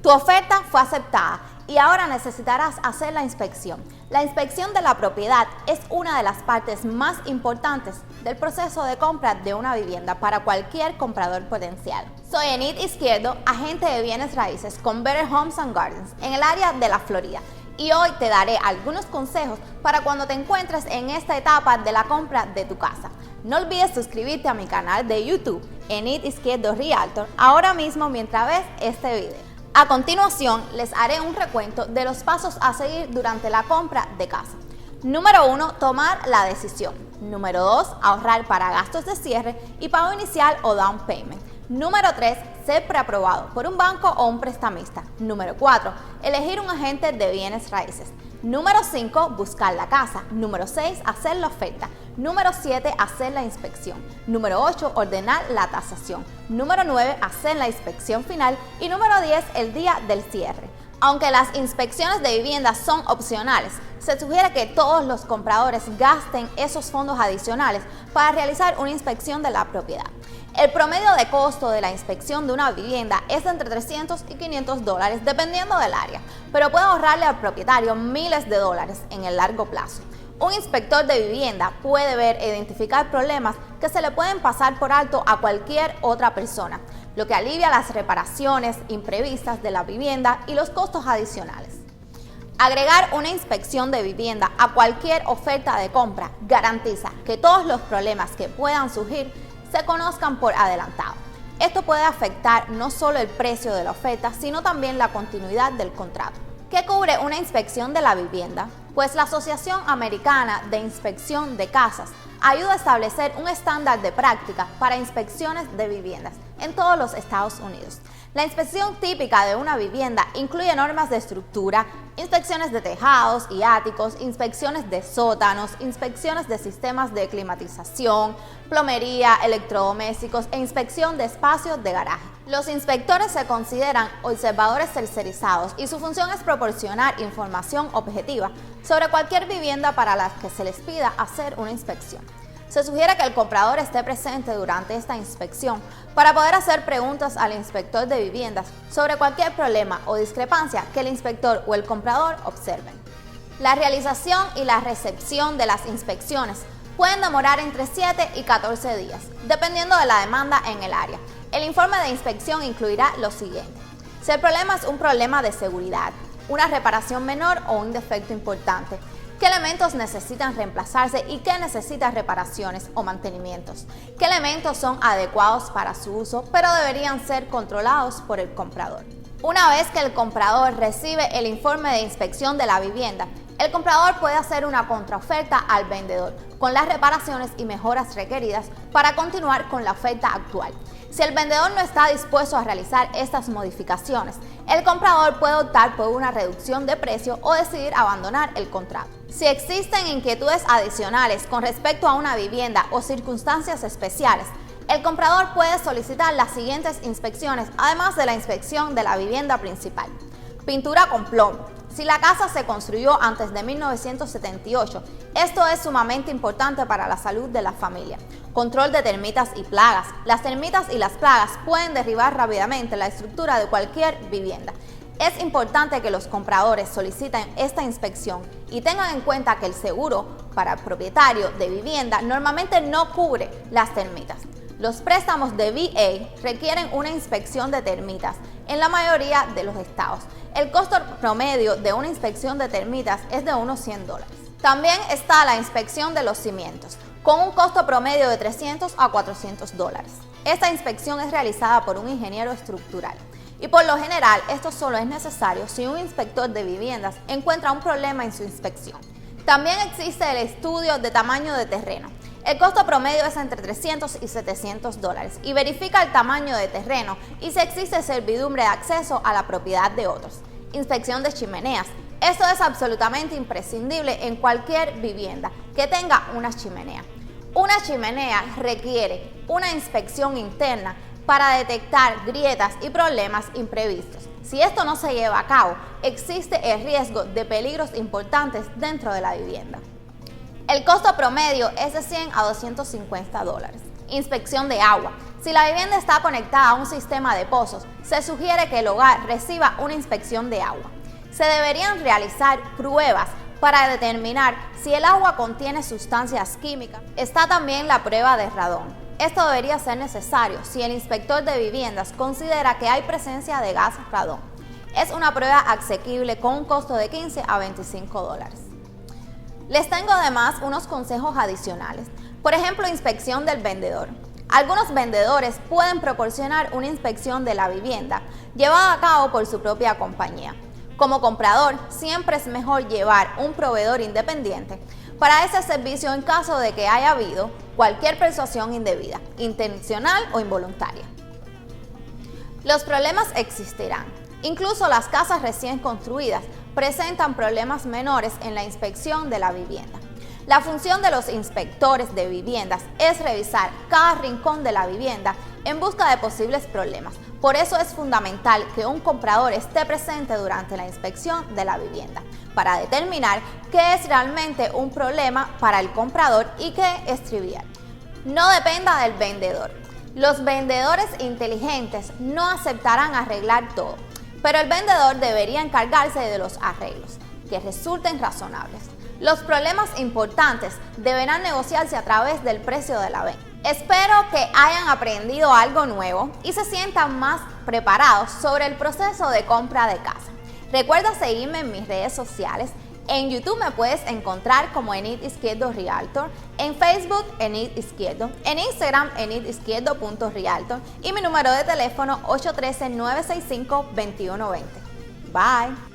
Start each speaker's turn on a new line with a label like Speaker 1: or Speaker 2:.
Speaker 1: Tu oferta fue aceptada y ahora necesitarás hacer la inspección. La inspección de la propiedad es una de las partes más importantes del proceso de compra de una vivienda para cualquier comprador potencial. Soy Enid Izquierdo, agente de bienes raíces con Better Homes and Gardens en el área de la Florida. Y hoy te daré algunos consejos para cuando te encuentres en esta etapa de la compra de tu casa. No olvides suscribirte a mi canal de YouTube, Enid Izquierdo Realtor, ahora mismo mientras ves este video. A continuación, les haré un recuento de los pasos a seguir durante la compra de casa. Número 1. Tomar la decisión. Número 2. Ahorrar para gastos de cierre y pago inicial o down payment. Número 3. Ser preaprobado por un banco o un prestamista. Número 4. Elegir un agente de bienes raíces. Número 5. Buscar la casa. Número 6. Hacer la oferta. Número 7. Hacer la inspección. Número 8. Ordenar la tasación. Número 9. Hacer la inspección final. Y número 10. El día del cierre. Aunque las inspecciones de viviendas son opcionales, se sugiere que todos los compradores gasten esos fondos adicionales para realizar una inspección de la propiedad. El promedio de costo de la inspección de una vivienda es de entre $300 y $500 dependiendo del área, pero puede ahorrarle al propietario miles de dólares en el largo plazo. Un inspector de vivienda puede ver e identificar problemas que se le pueden pasar por alto a cualquier otra persona, lo que alivia las reparaciones imprevistas de la vivienda y los costos adicionales. Agregar una inspección de vivienda a cualquier oferta de compra garantiza que todos los problemas que puedan surgir se conozcan por adelantado. Esto puede afectar no solo el precio de la oferta, sino también la continuidad del contrato. ¿Qué cubre una inspección de la vivienda? Pues la Asociación Americana de Inspección de Casas ayuda a establecer un estándar de práctica para inspecciones de viviendas en todos los Estados Unidos. La inspección típica de una vivienda incluye normas de estructura, inspecciones de tejados y áticos, inspecciones de sótanos, inspecciones de sistemas de climatización, plomería, electrodomésticos e inspección de espacios de garaje. Los inspectores se consideran observadores tercerizados y su función es proporcionar información objetiva sobre cualquier vivienda para la que se les pida hacer una inspección. Se sugiere que el comprador esté presente durante esta inspección para poder hacer preguntas al inspector de viviendas sobre cualquier problema o discrepancia que el inspector o el comprador observen. La realización y la recepción de las inspecciones pueden demorar entre 7 y 14 días, dependiendo de la demanda en el área. El informe de inspección incluirá lo siguiente: si el problema es un problema de seguridad, una reparación menor o un defecto importante, qué elementos necesitan reemplazarse y qué necesitan reparaciones o mantenimientos, qué elementos son adecuados para su uso pero deberían ser controlados por el comprador. Una vez que el comprador recibe el informe de inspección de la vivienda, el comprador puede hacer una contraoferta al vendedor con las reparaciones y mejoras requeridas para continuar con la oferta actual. Si el vendedor no está dispuesto a realizar estas modificaciones, el comprador puede optar por una reducción de precio o decidir abandonar el contrato. Si existen inquietudes adicionales con respecto a una vivienda o circunstancias especiales, el comprador puede solicitar las siguientes inspecciones, además de la inspección de la vivienda principal. Pintura con plomo. Si la casa se construyó antes de 1978, esto es sumamente importante para la salud de la familia. Control de termitas y plagas. Las termitas y las plagas pueden derribar rápidamente la estructura de cualquier vivienda. Es importante que los compradores soliciten esta inspección y tengan en cuenta que el seguro para el propietario de vivienda normalmente no cubre las termitas. Los préstamos de VA requieren una inspección de termitas en la mayoría de los estados. El costo promedio de una inspección de termitas es de unos $100. También está la inspección de los cimientos, con un costo promedio de $300 a $400. Esta inspección es realizada por un ingeniero estructural y por lo general esto solo es necesario si un inspector de viviendas encuentra un problema en su inspección. También existe el estudio de tamaño de terreno. El costo promedio es entre $300 y $700 y verifica el tamaño de terreno y si existe servidumbre de acceso a la propiedad de otros. Inspección de chimeneas. Esto es absolutamente imprescindible en cualquier vivienda que tenga una chimenea. Una chimenea requiere una inspección interna para detectar grietas y problemas imprevistos. Si esto no se lleva a cabo, existe el riesgo de peligros importantes dentro de la vivienda. El costo promedio es de $100 a $250. Inspección de agua. Si la vivienda está conectada a un sistema de pozos, se sugiere que el hogar reciba una inspección de agua. Se deberían realizar pruebas para determinar si el agua contiene sustancias químicas. Está también la prueba de radón. Esto debería ser necesario si el inspector de viviendas considera que hay presencia de gas radón. Es una prueba asequible con un costo de $15 a $25. Les tengo además unos consejos adicionales. Por ejemplo, inspección del vendedor. Algunos vendedores pueden proporcionar una inspección de la vivienda llevada a cabo por su propia compañía. Como comprador, siempre es mejor llevar un proveedor independiente para ese servicio en caso de que haya habido cualquier persuasión indebida, intencional o involuntaria. Los problemas existirán. Incluso las casas recién construidas presentan problemas menores en la inspección de la vivienda. La función de los inspectores de viviendas es revisar cada rincón de la vivienda en busca de posibles problemas. Por eso es fundamental que un comprador esté presente durante la inspección de la vivienda para determinar qué es realmente un problema para el comprador y qué es trivial. No dependa del vendedor. Los vendedores inteligentes no aceptarán arreglar todo, pero el vendedor debería encargarse de los arreglos, que resulten razonables. Los problemas importantes deberán negociarse a través del precio de la venta. Espero que hayan aprendido algo nuevo y se sientan más preparados sobre el proceso de compra de casa. Recuerda seguirme en mis redes sociales. En YouTube me puedes encontrar como Enid Izquierdo Realtor, en Facebook Enid Izquierdo, en Instagram enidizquierdo.realtor y mi número de teléfono 813-965-2120. Bye.